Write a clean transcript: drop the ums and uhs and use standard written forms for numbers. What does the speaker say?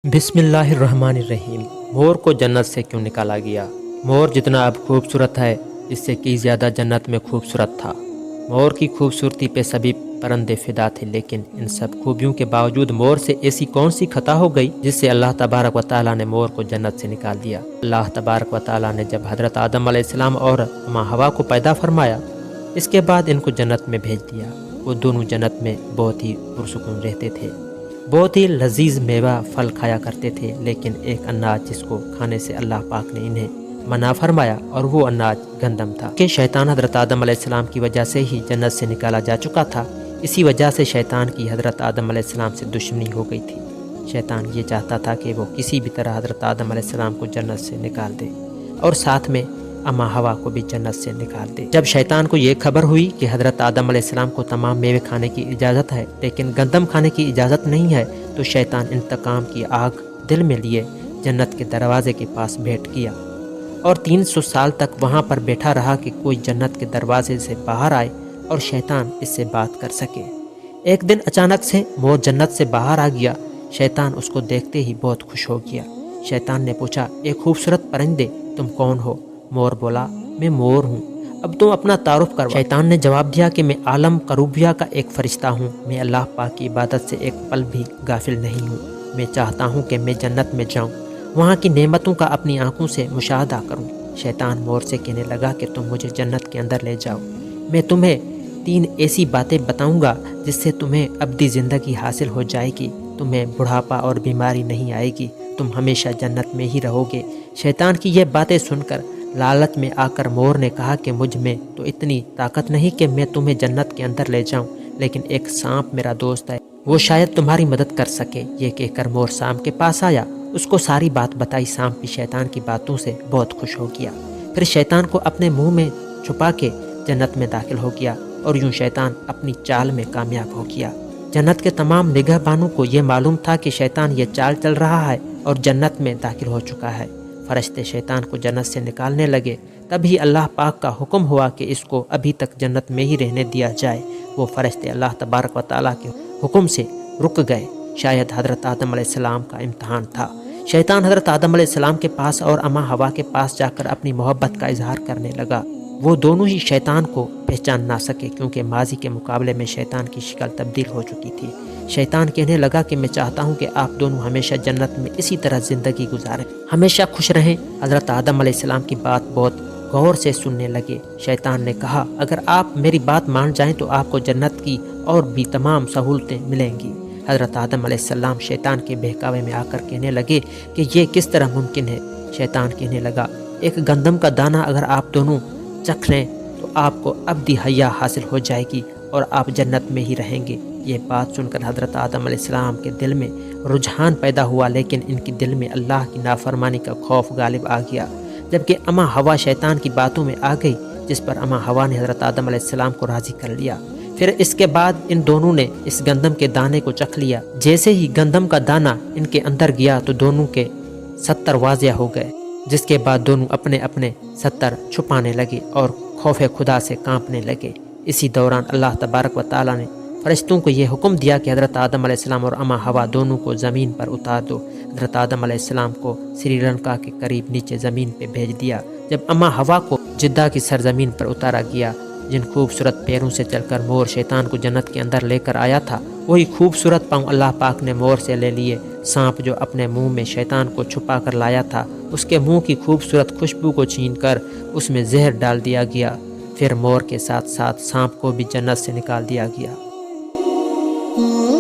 बिस्मिल्लाहिर्रहमानिर्रहीम। मोर को जन्नत से क्यों निकाला गया? मोर जितना अब खूबसूरत है, इससे कई ज़्यादा जन्नत में खूबसूरत था। मोर की खूबसूरती पे सभी परंदे फिदा थे, लेकिन इन सब खूबियों के बावजूद मोर से ऐसी कौन सी खता हो गई जिससे अल्लाह तबारक व तआला ने मोर को जन्नत से निकाल दिया। अल्लाह तबारक व तआला ने जब हज़रत आदम अलैहिस्सलाम और माँ हवा को पैदा फरमाया, इसके बाद इनको जन्नत में भेज दिया। वो दोनों जन्नत में बहुत ही पुरसुकून रहते थे, बहुत ही लजीज मेवा फल खाया करते थे। लेकिन एक अनाज जिसको खाने से अल्लाह पाक ने इन्हें मना फरमाया, और वो अनाज गंदम था कि शैतान हज़रत आदम अलैहिस्सलाम की वजह से ही जन्नत से निकाला जा चुका था। इसी वजह से शैतान की हज़रत आदम अलैहिस्सलाम से दुश्मनी हो गई थी। शैतान ये चाहता था कि वो किसी भी तरह हज़रत आदम अलैहिस्सलाम को जन्नत से निकाल दे और साथ में अम्मा हवा को भी जन्नत से निकाल दे। जब शैतान को ये खबर हुई कि हज़रत आदम अलैहिस्सलाम को तमाम मेवे खाने की इजाज़त है, लेकिन गंदम खाने की इजाज़त नहीं है, तो शैतान इंतकाम की आग दिल में लिए जन्नत के दरवाजे के पास बैठ किया और 300 साल तक वहाँ पर बैठा रहा कि कोई जन्नत के दरवाजे से बाहर आए और शैतान इससे बात कर सके। एक दिन अचानक से मोर जन्नत से बाहर आ गया। शैतान उसको देखते ही बहुत खुश हो गया। शैतान ने पूछा, ए खूबसूरत परिंदे, तुम कौन हो? मोर बोला, मैं मोर हूँ, अब तुम अपना तारुफ करो। शैतान ने जवाब दिया कि मैं आलम करूबिया का एक फरिश्ता हूँ। मैं अल्लाह पाक की इबादत से एक पल भी गाफिल नहीं हूँ। मैं चाहता हूँ कि मैं जन्नत में जाऊँ, वहाँ की नेमतों का अपनी आंखों से मुशाहदा करूँ। शैतान मोर से कहने लगा कि तुम मुझे जन्नत के अंदर ले जाओ, मैं तुम्हें 3 ऐसी बातें बताऊँगा जिससे तुम्हें अब्दी ज़िंदगी हासिल हो जाएगी। तुम्हें बुढ़ापा और बीमारी नहीं आएगी, तुम हमेशा जन्नत में ही रहोगे। शैतान की यह बातें सुनकर लालच में आकर मोर ने कहा कि मुझ में तो इतनी ताकत नहीं कि मैं तुम्हें जन्नत के अंदर ले जाऊं, लेकिन एक सांप मेरा दोस्त है, वो शायद तुम्हारी मदद कर सके। ये कहकर मोर सांप के पास आया, उसको सारी बात बताई। सांप भी शैतान की बातों से बहुत खुश हो गया। फिर शैतान को अपने मुंह में छुपा के जन्नत में दाखिल हो गया और यूं शैतान अपनी चाल में कामयाब हो गया। जन्नत के तमाम निगहबानों को ये मालूम था कि शैतान ये चाल चल रहा है और जन्नत में दाखिल हो चुका है। फरिश्ते शैतान को जन्नत से निकालने लगे, तभी अल्लाह पाक का हुक्म हुआ कि इसको अभी तक जन्नत में ही रहने दिया जाए। वो फरिश्ते अल्लाह तबारक व तआला के हुक्म से रुक गए। शायद हज़रत आदम अलैहिस्सलाम का इम्तहान था। शैतान हज़रत आदम अलैहिस्सलाम के पास और अम्मा हवा के पास जाकर अपनी मोहब्बत का इजहार करने लगा। वो दोनों ही शैतान को पहचान ना सके, क्योंकि माजी के मुकाबले में शैतान की शक्ल तब्दील हो चुकी थी। शैतान कहने लगा कि मैं चाहता हूँ कि आप दोनों हमेशा जन्नत में इसी तरह ज़िंदगी गुजारें, हमेशा खुश रहें। हज़रत आदम अलैहिस्सलाम की बात बहुत गौर से सुनने लगे। शैतान ने कहा, अगर आप मेरी बात मान जाएं तो आपको जन्नत की और भी तमाम सहूलतें मिलेंगी। हज़रत आदम अलैहिस्सलाम शैतान के बहकावे में आकर कहने लगे कि ये किस तरह मुमकिन है। शैतान कहने लगा, एक गंदम का दाना अगर आप दोनों चख लें तो आपको अब्दी हया हासिल हो जाएगी और आप जन्नत में ही रहेंगे। ये बात सुनकर हज़रत आदम अलैहिस्सलाम के दिल में रुझान पैदा हुआ, लेकिन इनके दिल में अल्लाह की नाफरमानी का खौफ गालिब आ गया। जबकि अम्मा हवा शैतान की बातों में आ गई, जिस पर अम्मा हवा ने हज़रत आदम अलैहिस्सलाम को राज़ी कर लिया। फिर इसके बाद इन दोनों ने इस गंदम के दाने को चख लिया। जैसे ही गंदम का दाना इनके अंदर गया तो दोनों के 70 वाजिया हो गए, जिसके बाद दोनों अपने अपने 70 छुपाने लगे और खौफे खुदा से कांपने लगे। इसी दौरान अल्लाह तबारक व तआला ने फरिश्तों को ये हुक्म दिया कि हज़रत आदम अलैहिस्सलाम और अम्मा हवा दोनों को ज़मीन पर उतार दो। हज़रत आदम अलैहिस्सलाम को श्रीलंका के करीब नीचे ज़मीन पे भेज दिया। जब अम्मा हवा को जिद्दा की सरजमीन पर उतारा गया, जिन खूबसूरत पैरों से चलकर मोर शैतान को जन्नत के अंदर लेकर आया था, वही खूबसूरत पाँव अल्लाह पाक ने मोर से ले लिए। सांप जो अपने मुंह में शैतान को छुपा कर लाया था, उसके मुंह की खूबसूरत खुशबू को छीनकर उसमें जहर डाल दिया गया। फिर मोर के साथ साथ सांप को भी जन्नत से निकाल दिया गया।